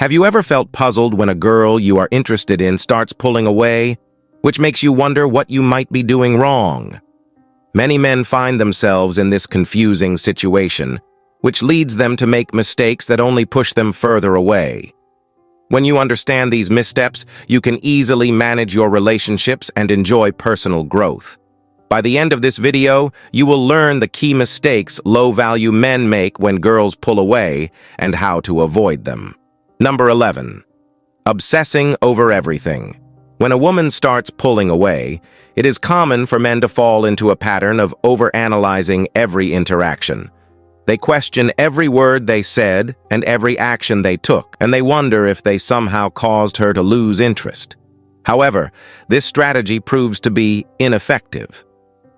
Have you ever felt puzzled when a girl you are interested in starts pulling away, which makes you wonder what you might be doing wrong? Many men find themselves in this confusing situation, which leads them to make mistakes that only push them further away. When you understand these missteps, you can easily manage your relationships and enjoy personal growth. By the end of this video, you will learn the key mistakes low-value men make when girls pull away and how to avoid them. Number 11. Obsessing over everything. When a woman starts pulling away, it is common for men to fall into a pattern of overanalyzing every interaction. They question every word they said and every action they took, and they wonder if they somehow caused her to lose interest. However, this strategy proves to be ineffective.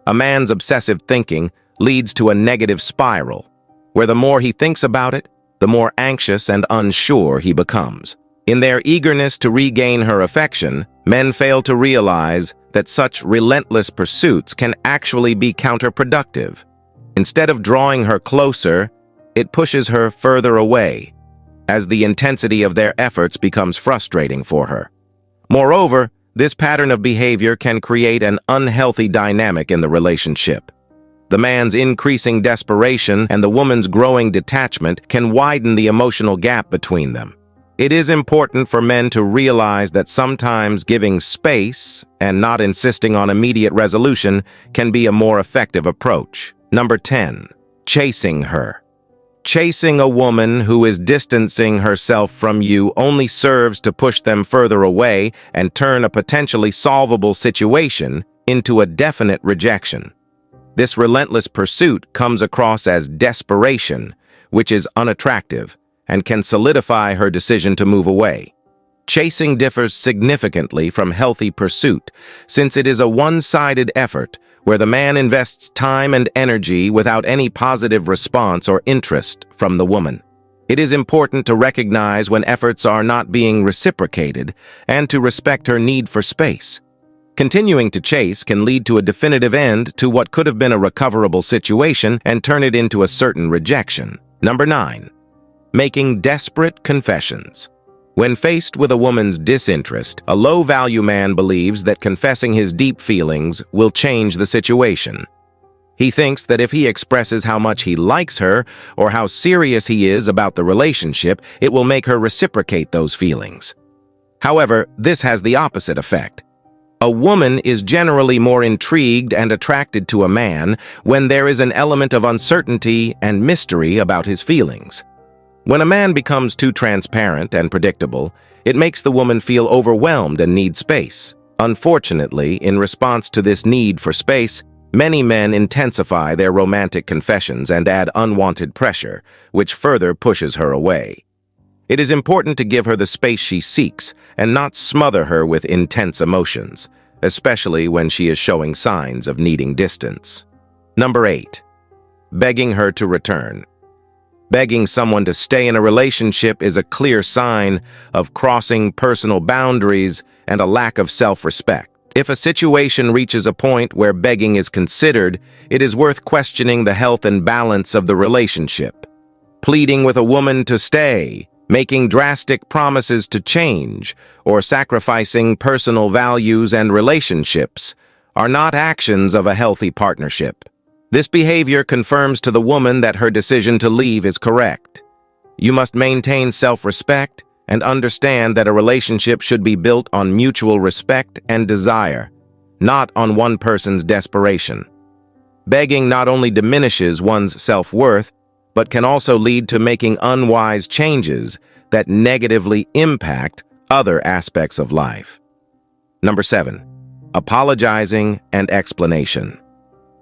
A man's obsessive thinking leads to a negative spiral, where the more he thinks about it, the more anxious and unsure he becomes. In their eagerness to regain her affection, men fail to realize that such relentless pursuits can actually be counterproductive. Instead of drawing her closer, it pushes her further away, as the intensity of their efforts becomes frustrating for her. Moreover, this pattern of behavior can create an unhealthy dynamic in the relationship. The man's increasing desperation and the woman's growing detachment can widen the emotional gap between them. It is important for men to realize that sometimes giving space and not insisting on immediate resolution can be a more effective approach. Number 10. Chasing her. Chasing a woman who is distancing herself from you only serves to push them further away and turn a potentially solvable situation into a definite rejection. This relentless pursuit comes across as desperation, which is unattractive and can solidify her decision to move away. Chasing differs significantly from healthy pursuit, since it is a one-sided effort where the man invests time and energy without any positive response or interest from the woman. It is important to recognize when efforts are not being reciprocated and to respect her need for space. Continuing to chase can lead to a definitive end to what could have been a recoverable situation and turn it into a certain rejection. Number 9. Making desperate confessions. When faced with a woman's disinterest, a low-value man believes that confessing his deep feelings will change the situation. He thinks that if he expresses how much he likes her or how serious he is about the relationship, it will make her reciprocate those feelings. However, this has the opposite effect. A woman is generally more intrigued and attracted to a man when there is an element of uncertainty and mystery about his feelings. When a man becomes too transparent and predictable, it makes the woman feel overwhelmed and need space. Unfortunately, in response to this need for space, many men intensify their romantic confessions and add unwanted pressure, which further pushes her away. It is important to give her the space she seeks and not smother her with intense emotions, especially when she is showing signs of needing distance. Number 8. Begging her to return. Begging someone to stay in a relationship is a clear sign of crossing personal boundaries and a lack of self-respect. If a situation reaches a point where begging is considered, it is worth questioning the health and balance of the relationship. Pleading with a woman to stay, making drastic promises to change, or sacrificing personal values and relationships are not actions of a healthy partnership. This behavior confirms to the woman that her decision to leave is correct. You must maintain self-respect and understand that a relationship should be built on mutual respect and desire, not on one person's desperation. Begging not only diminishes one's self-worth, but can also lead to making unwise changes that negatively impact other aspects of life. Number 7. Apologizing and explanation.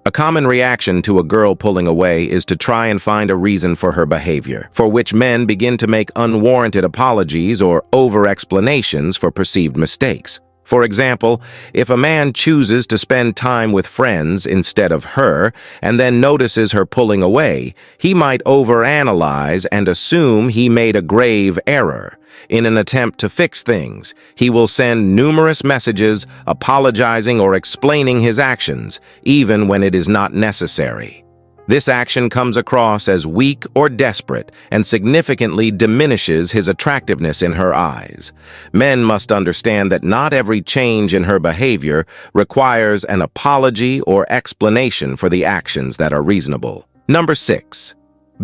A common reaction to a girl pulling away is to try and find a reason for her behavior, for which men begin to make unwarranted apologies or over-explanations for perceived mistakes. For example, if a man chooses to spend time with friends instead of her and then notices her pulling away, he might overanalyze and assume he made a grave error. In an attempt to fix things, he will send numerous messages apologizing or explaining his actions, even when it is not necessary. This action comes across as weak or desperate and significantly diminishes his attractiveness in her eyes. Men must understand that not every change in her behavior requires an apology or explanation for the actions that are reasonable. Number 6.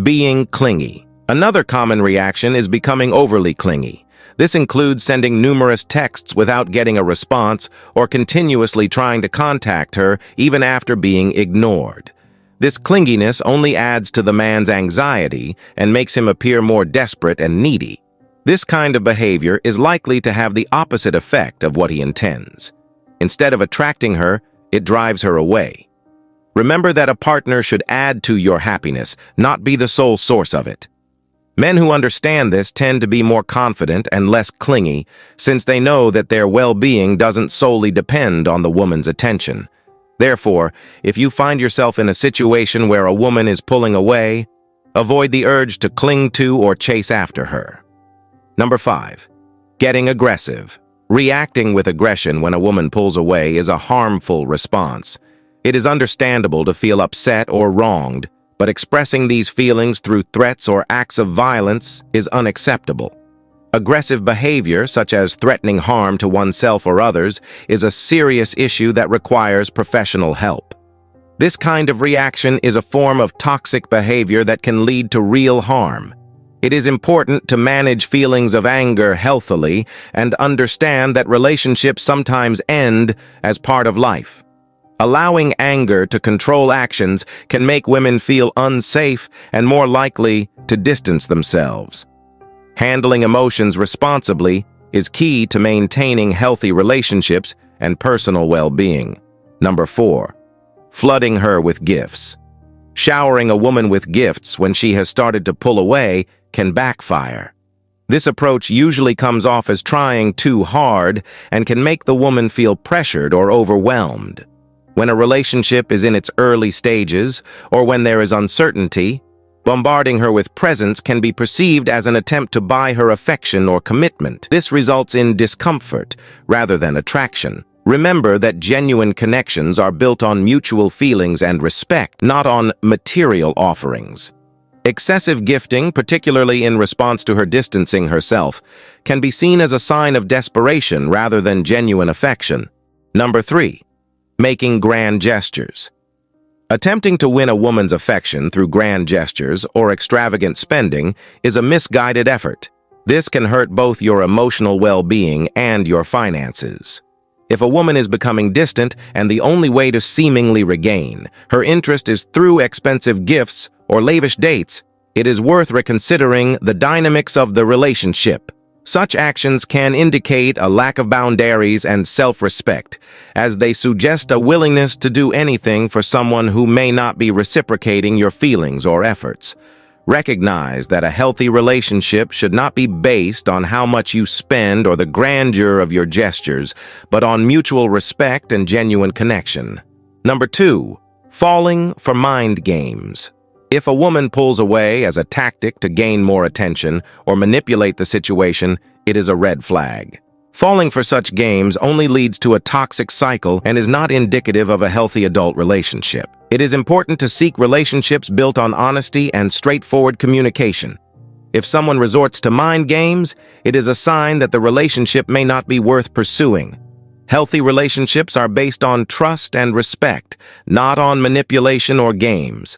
Being clingy. Another common reaction is becoming overly clingy. This includes sending numerous texts without getting a response or continuously trying to contact her even after being ignored. This clinginess only adds to the man's anxiety and makes him appear more desperate and needy. This kind of behavior is likely to have the opposite effect of what he intends. Instead of attracting her, it drives her away. Remember that a partner should add to your happiness, not be the sole source of it. Men who understand this tend to be more confident and less clingy, since they know that their well-being doesn't solely depend on the woman's attention. Therefore, if you find yourself in a situation where a woman is pulling away, avoid the urge to cling to or chase after her. Number 5. Getting aggressive. Reacting with aggression when a woman pulls away is a harmful response. It is understandable to feel upset or wronged, but expressing these feelings through threats or acts of violence is unacceptable. Aggressive behavior, such as threatening harm to oneself or others, is a serious issue that requires professional help. This kind of reaction is a form of toxic behavior that can lead to real harm. It is important to manage feelings of anger healthily and understand that relationships sometimes end as part of life. Allowing anger to control actions can make women feel unsafe and more likely to distance themselves. Handling emotions responsibly is key to maintaining healthy relationships and personal well-being. Number 4. Flooding her with gifts. Showering a woman with gifts when she has started to pull away can backfire. This approach usually comes off as trying too hard and can make the woman feel pressured or overwhelmed. When a relationship is in its early stages or when there is uncertainty, bombarding her with presents can be perceived as an attempt to buy her affection or commitment. This results in discomfort rather than attraction. Remember that genuine connections are built on mutual feelings and respect, not on material offerings. Excessive gifting, particularly in response to her distancing herself, can be seen as a sign of desperation rather than genuine affection. Number 3. Making grand gestures. Attempting to win a woman's affection through grand gestures or extravagant spending is a misguided effort. This can hurt both your emotional well-being and your finances. If a woman is becoming distant and the only way to seemingly regain her interest is through expensive gifts or lavish dates, it is worth reconsidering the dynamics of the relationship. Such actions can indicate a lack of boundaries and self-respect, as they suggest a willingness to do anything for someone who may not be reciprocating your feelings or efforts. Recognize that a healthy relationship should not be based on how much you spend or the grandeur of your gestures, but on mutual respect and genuine connection. Number 2. Falling for mind games. If a woman pulls away as a tactic to gain more attention or manipulate the situation, it is a red flag. Falling for such games only leads to a toxic cycle and is not indicative of a healthy adult relationship. It is important to seek relationships built on honesty and straightforward communication. If someone resorts to mind games, it is a sign that the relationship may not be worth pursuing. Healthy relationships are based on trust and respect, not on manipulation or games.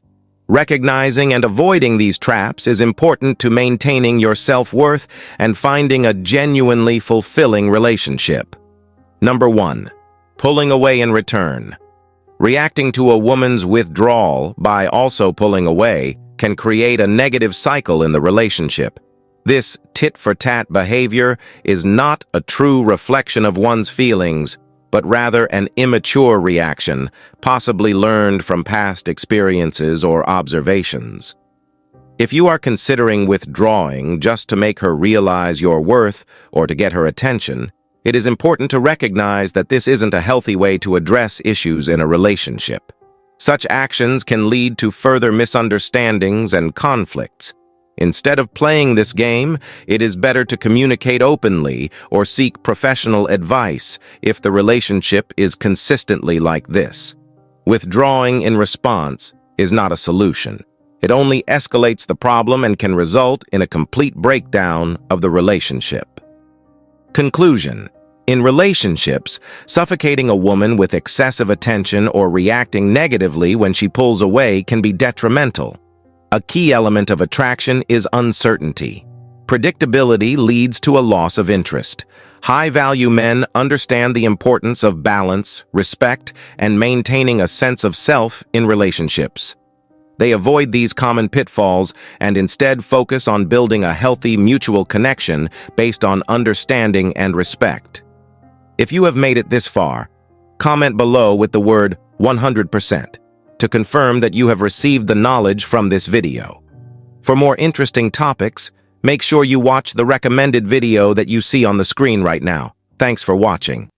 Recognizing and avoiding these traps is important to maintaining your self-worth and finding a genuinely fulfilling relationship. Number 1. Pulling away in return. Reacting to a woman's withdrawal by also pulling away can create a negative cycle in the relationship. This tit-for-tat behavior is not a true reflection of one's feelings, but rather an immature reaction, possibly learned from past experiences or observations. If you are considering withdrawing just to make her realize your worth or to get her attention, it is important to recognize that this isn't a healthy way to address issues in a relationship. Such actions can lead to further misunderstandings and conflicts. Instead of playing this game, it is better to communicate openly or seek professional advice if the relationship is consistently like this. Withdrawing in response is not a solution. It only escalates the problem and can result in a complete breakdown of the relationship. Conclusion. In relationships, suffocating a woman with excessive attention or reacting negatively when she pulls away can be detrimental. A key element of attraction is uncertainty. Predictability leads to a loss of interest. High-value men understand the importance of balance, respect, and maintaining a sense of self in relationships. They avoid these common pitfalls and instead focus on building a healthy mutual connection based on understanding and respect. If you have made it this far, comment below with the word 100% to confirm that you have received the knowledge from this video. For more interesting topics, make sure you watch the recommended video that you see on the screen right now. Thanks for watching.